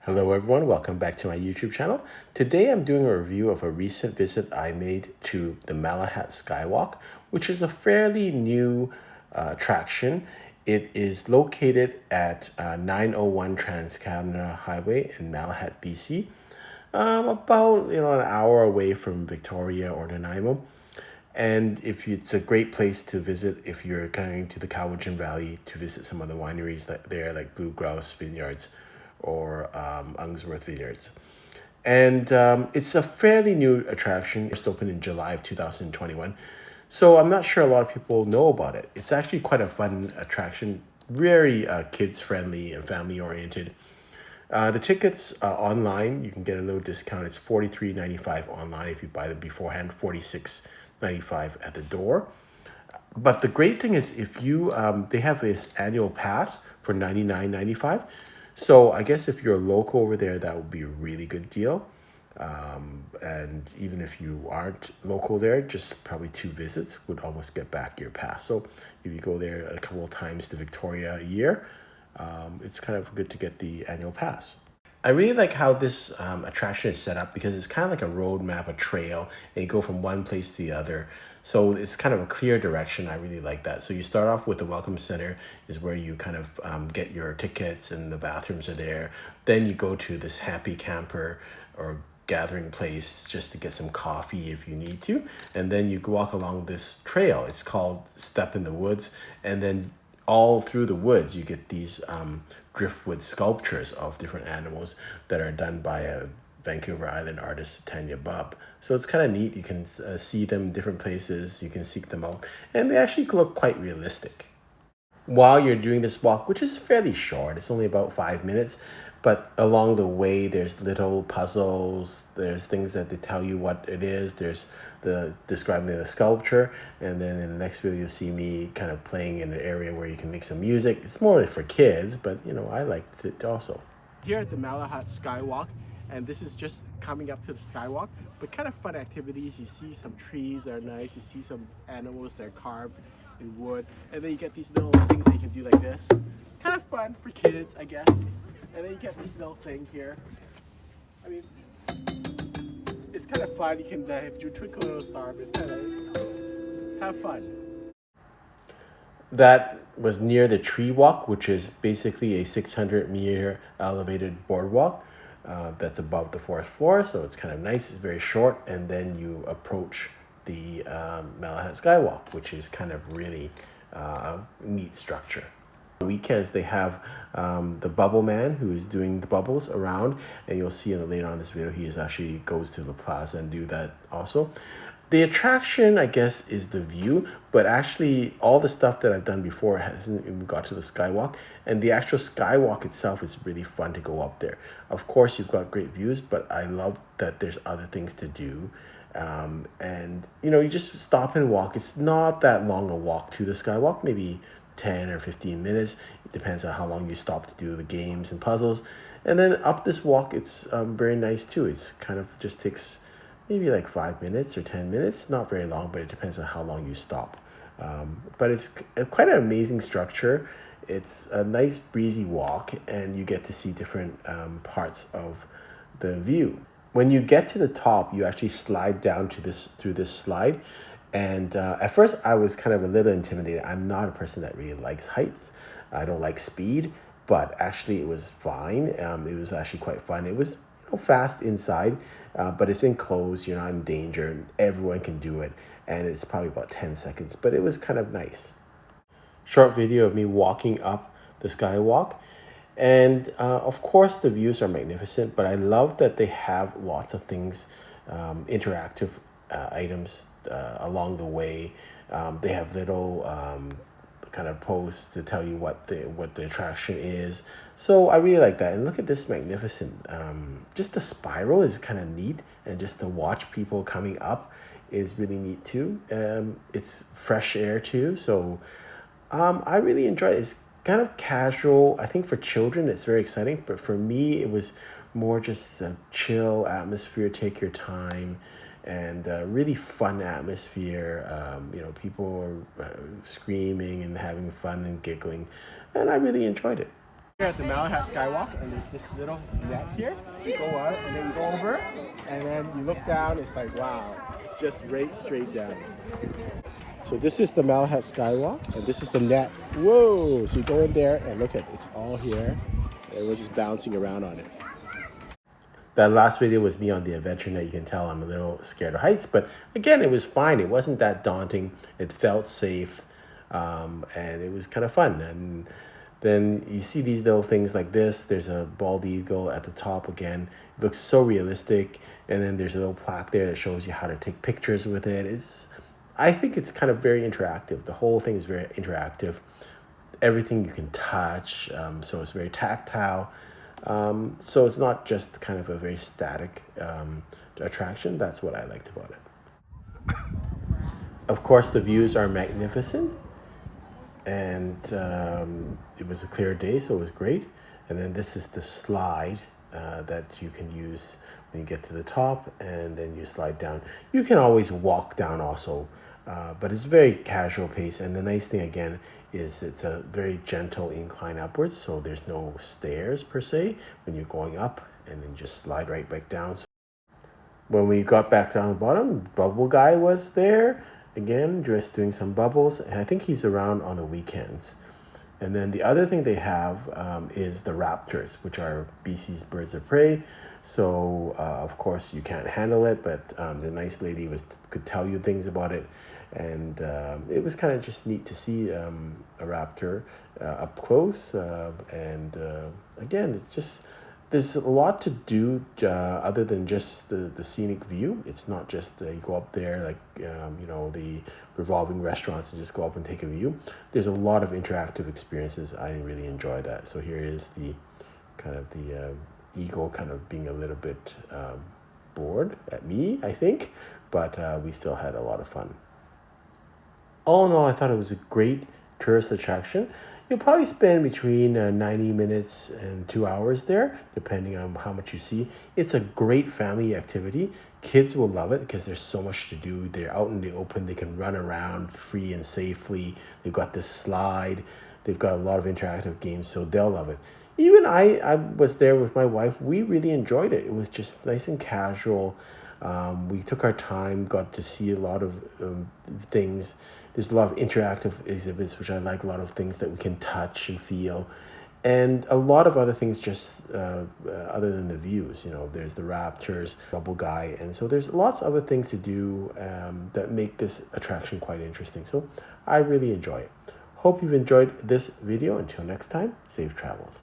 Hello everyone, welcome back to my YouTube channel. Today I'm doing a review of a recent visit I made to the Malahat Skywalk, which is a fairly new attraction. It is located at 901 Trans-Canada Highway in Malahat, BC, about an hour away from Victoria or Nanaimo. And if it's a great place to visit if you're going to the Cowichan Valley to visit some of the wineries that there, like Blue Grouse Vineyards or Unsworth Vineyards. And it's a fairly new attraction. It just opened in July of 2021. So I'm not sure a lot of people know about it. It's actually quite a fun attraction, very kids friendly and family oriented. The tickets online, you can get a little discount. It's $43.95 online if you buy them beforehand, $46.95 at the door. But the great thing is if you they have this annual pass for $99.95. So I guess if you're local over there, that would be a really good deal. And even if you aren't local there, just probably 2 visits would almost get back your pass. So if you go there a couple of times to Victoria a year, it's kind of good to get the annual pass. I really like how this attraction is set up because it's kind of like a road map, a trail, and you go from one place to the other. So it's kind of a clear direction. I really like that. So you start off with the Welcome Center is where you kind of get your tickets and the bathrooms are there. Then you go to this happy camper or gathering place just to get some coffee if you need to. And then you walk along this trail. It's called Step in the Woods. And then all through the woods, you get these driftwood sculptures of different animals that are done by a Vancouver Island artist, Tanya Bubb. So it's kind of neat. You can see them in different places. You can seek them out. And they actually look quite realistic. While you're doing this walk, which is fairly short, it's only about 5 minutes, but along the way, there's little puzzles, there's things that they tell you what it is, there's the describing the sculpture, and then in the next video, you'll see me kind of playing in an area where you can make some music. It's more for kids, but I liked it also. Here at the Malahat Skywalk, and this is just coming up to the skywalk, but kind of fun activities. You see some trees that are nice, you see some animals that are carved in wood, and then you get these little things that you can do like this. Kind of fun for kids, I guess. And then you get this little thing here. I mean, it's kind of fun. You can do Twinkle Little Star, but it's kind of have fun. That was near the Treewalk, which is basically a 600-meter elevated boardwalk that's above the 4th floor. So it's kind of nice. It's very short, and then you approach the Malahat Skywalk, which is kind of really neat structure. Weekends they have the bubble man who is doing the bubbles around, and you'll see later on in this video he is actually goes to the plaza and do that also. The attraction, I guess, is the view, but actually all the stuff that I've done before hasn't even got to the skywalk, and the actual skywalk itself is really fun to go up there. Of course, you've got great views, but I love that there's other things to do. And you just stop and walk. It's not that long a walk to the skywalk, maybe 10 or 15 minutes. It depends on how long you stop to do the games and puzzles. And then up this walk, it's very nice too. It's kind of just takes maybe like 5 minutes or 10 minutes. Not very long, but it depends on how long you stop. But it's quite an amazing structure. It's a nice breezy walk, and you get to see different parts of the view. When you get to the top, you actually slide down to through this slide. And at first, I was kind of a little intimidated. I'm not a person that really likes heights. I don't like speed, but actually it was fine. It was actually quite fun. It was fast inside, but it's enclosed. You're not in danger. Everyone can do it. And it's probably about 10 seconds, but it was kind of nice. Short video of me walking up the skywalk. And of course, the views are magnificent, but I love that they have lots of things, interactive items along the way. They have little kind of posts to tell you what the attraction is. So I really like that. And look at this magnificent, just the spiral is kind of neat, and just to watch people coming up is really neat too. It's fresh air too, so I really enjoy it. It's kind of casual. I think for children it's very exciting, but for me it was more just a chill atmosphere, take your time, and really fun atmosphere. People are screaming and having fun and giggling, and I really enjoyed it. Here at the Malahat Skywalk, and there's this little net here. You go up, and then you go over, and then you look down. It's like, wow, it's just right straight down. So this is the Malahat Skywalk, and this is the net. Whoa! So you go in there and look at it. It's all here. It was just bouncing around on it. That last video was me on the adventure net. You can tell I'm a little scared of heights, but again, it was fine. It wasn't that daunting. It felt safe, and it was kind of fun. And then you see these little things like this. There's a bald eagle at the top again. It looks so realistic. And then there's a little plaque there that shows you how to take pictures with it. I think it's kind of very interactive. The whole thing is very interactive. Everything you can touch, so it's very tactile. So it's not just kind of a very static attraction. That's what I liked about it. Of course, the views are magnificent, and it was a clear day, so it was great. And then this is the slide that you can use when you get to the top, and then you slide down. You can always walk down also, but it's very casual pace. And the nice thing again is it's a very gentle incline upwards, so there's no stairs per se when you're going up, and then just slide right back down. So when we got back down the bottom, Bubble Guy was there again, just doing some bubbles, and I think he's around on the weekends. And then the other thing they have is the Raptors, which are BC's birds of prey. So of course you can't handle it, but the nice lady could tell you things about it, and it was kind of just neat to see a raptor up close. And again, it's just there's a lot to do other than just the scenic view. It's not just you go up there like the revolving restaurants and just go up and take a view. There's a lot of interactive experiences. I really enjoy that. So here is the kind of the eagle kind of being a little bit bored at me, I think, but we still had a lot of fun. All in all, I thought it was a great tourist attraction. You'll probably spend between 90 minutes and 2 hours there, depending on how much you see. It's a great family activity. Kids will love it because there's so much to do. They're out in the open. They can run around free and safely. They've got this slide. They've got a lot of interactive games, so they'll love it. Even I was there with my wife. We really enjoyed it. It was just nice and casual. We took our time, got to see a lot of things. There's a lot of interactive exhibits, which I like, a lot of things that we can touch and feel. And a lot of other things just other than the views. There's the Raptors, Bubble Guy. And so there's lots of other things to do that make this attraction quite interesting. So I really enjoy it. Hope you've enjoyed this video. Until next time, safe travels.